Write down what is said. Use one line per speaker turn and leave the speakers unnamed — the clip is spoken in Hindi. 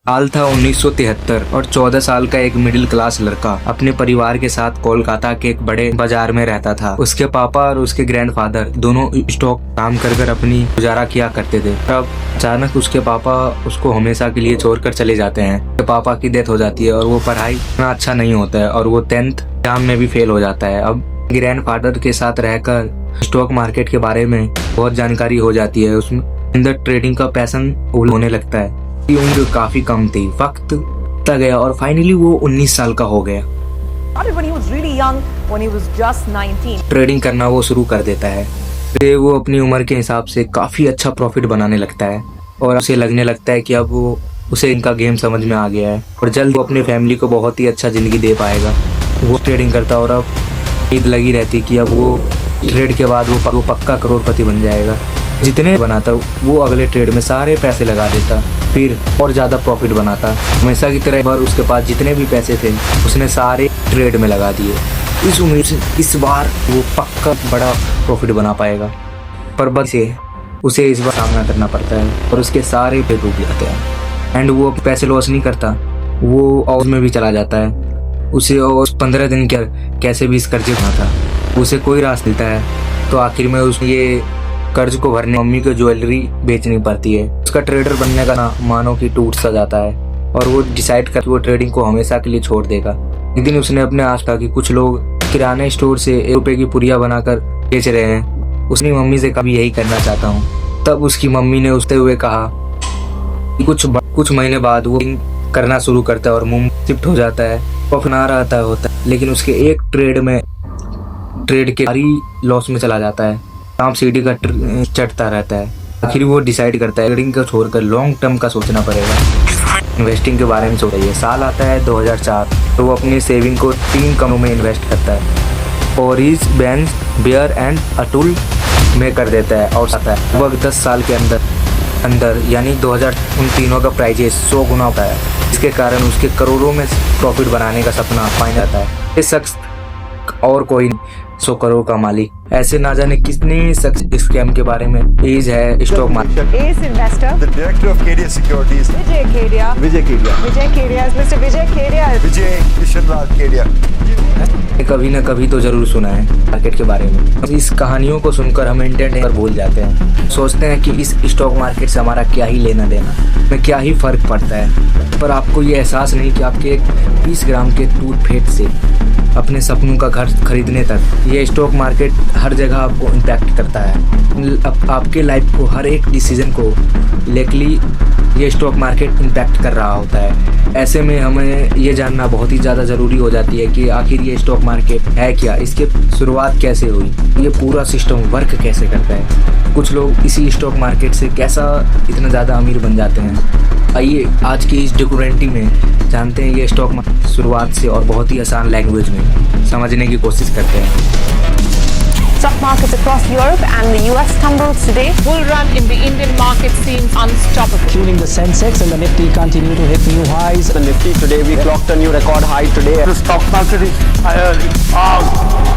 साल था 1973 और 14 साल का एक मिडिल क्लास लड़का अपने परिवार के साथ कोलकाता के एक बड़े बाजार में रहता था। उसके पापा और उसके ग्रैंडफादर दोनों स्टॉक काम कर कर अपनी गुजारा किया करते थे। तब अचानक उसके पापा उसको हमेशा के लिए छोड़कर चले जाते हैं। उसके पापा की डेथ हो जाती है और वो पढ़ाई इतना अच्छा नहीं होता है और वो 10th एग्जाम में भी फेल हो जाता है। अब ग्रैंडफादर के साथ रहकर स्टॉक मार्केट के बारे में बहुत जानकारी हो जाती है। उसमें अंदर ट्रेडिंग का पैशन होने लगता है। उम्र काफी कम थी, वक्त बीतता गया और फाइनली वो 19 साल का हो गया। ट्रेडिंग करना वो शुरू कर देता है। फिर वो अपनी उम्र के हिसाब से काफी अच्छा प्रॉफिट बनाने लगता है और उसे लगने लगता है कि अब उसे इनका गेम समझ में आ गया है और जल्द वो अपने फैमिली को बहुत ही अच्छा जिंदगी दे पाएगा। वो ट्रेडिंग करता और अब उम्मीद लगी रहती कि अब वो ट्रेड के बाद वो पक्का करोड़पति बन जाएगा। जितने बनाता वो अगले ट्रेड में सारे पैसे लगा देता, फिर और ज़्यादा प्रॉफिट बनाता। हमेशा की तरह बार उसके पास जितने भी पैसे थे उसने सारे ट्रेड में लगा दिए। इस उम्मीद से इस बार वो पक्का बड़ा प्रॉफिट बना पाएगा, पर बस उसे इस बार सामना करना पड़ता है और उसके सारे पे डूब जाते हैं। एंड वो पैसे लॉस नहीं करता, वो और में भी चला जाता है। उसे और 15 दिन कैसे भी इस कर्जे बना था, उसे कोई रास्ता मिलता है तो आखिर में उसने ये कर्ज को भरने मम्मी को ज्वेलरी बेचनी पड़ती है। उसका ट्रेडर बनने का ना मानो कि टूट सा जाता है और वो डिसाइड कर वो ट्रेडिंग को हमेशा के लिए छोड़ देगा। एक दिन उसने अपने आस पास कि कुछ लोग किराने स्टोर से 1 रुपए की पुड़िया बनाकर बेच रहे हैं। उसने मम्मी से कभी यही करना चाहता हूँ। तब उसकी मम्मी ने उसते हुए कहा कि कुछ महीने बाद वो करना शुरू करता है और मुंबई शिफ्ट हो जाता है। वो अपना रहता होता है लेकिन उसके एक ट्रेड के भारी लॉस में चला जाता है। काम सीढ़ी का चढ़ता रहता है। आखिर वो डिसाइड करता है ट्रेडिंग को छोड़कर लॉन्ग टर्म का सोचना पड़ेगा, इन्वेस्टिंग के बारे में सोचा। साल आता है 2004 तो वो अपनी सेविंग को 3 कंपनियों में इन्वेस्ट करता है। ओरिज, बेंज, बेयर एंड अटुल में कर देता है और आता है लगभग 10 साल के अंदर यानी 2000 उन तीनों का प्राइजेस 100 गुना होता है। इसके कारण उसके करोड़ों में प्रॉफिट बनाने का सपना फाइनल आता है। ये शख्स और कोई 100 करोड़ का मालिक। ऐसे ना जाने कितने शख्स स्कैम के बारे में एज है stock market.
As investor, the director of Kedia securities, Vijay Kedia mister Vijay Kedia, Vijay Krishnaraj Kedia.
कभी न कभी तो जरूर सुना है मार्केट के बारे में। इस कहानियों को सुनकर हम एंटरटेन कर भूल जाते हैं, सोचते हैं कि इस स्टॉक मार्केट से हमारा क्या ही लेना देना, में क्या ही फर्क पड़ता है। पर आपको ये एहसास नहीं कि आपके एक 20 ग्राम के टूथपेस्ट से अपने सपनों का घर खरीदने तक ये स्टॉक मार्केट हर जगह आपको इम्पैक्ट करता है। आपके लाइफ को हर एक डिसीजन को लेकली ये स्टॉक मार्केट इम्पैक्ट कर रहा होता है। ऐसे में हमें ये जानना बहुत ही ज़्यादा ज़रूरी हो जाती है कि आखिर ये स्टॉक मार्केट है क्या, इसकी शुरुआत कैसे हुई, ये पूरा सिस्टम वर्क कैसे करता है, कुछ लोग इसी स्टॉक मार्केट से कैसा इतना ज़्यादा अमीर बन जाते हैं। आइए आज की इस डॉक्यूमेंट्री में जानते हैं ये स्टॉक मार्केट शुरुआत से और बहुत ही आसान लैंग्वेज में समझने की कोशिश करते हैं।
Stock markets across Europe and the US tumbled today.
Bull run in the Indian market seems unstoppable.
Fueling the Sensex and the Nifty continue to hit new highs.
The Nifty today we clocked a new record high today.
The stock market is higher.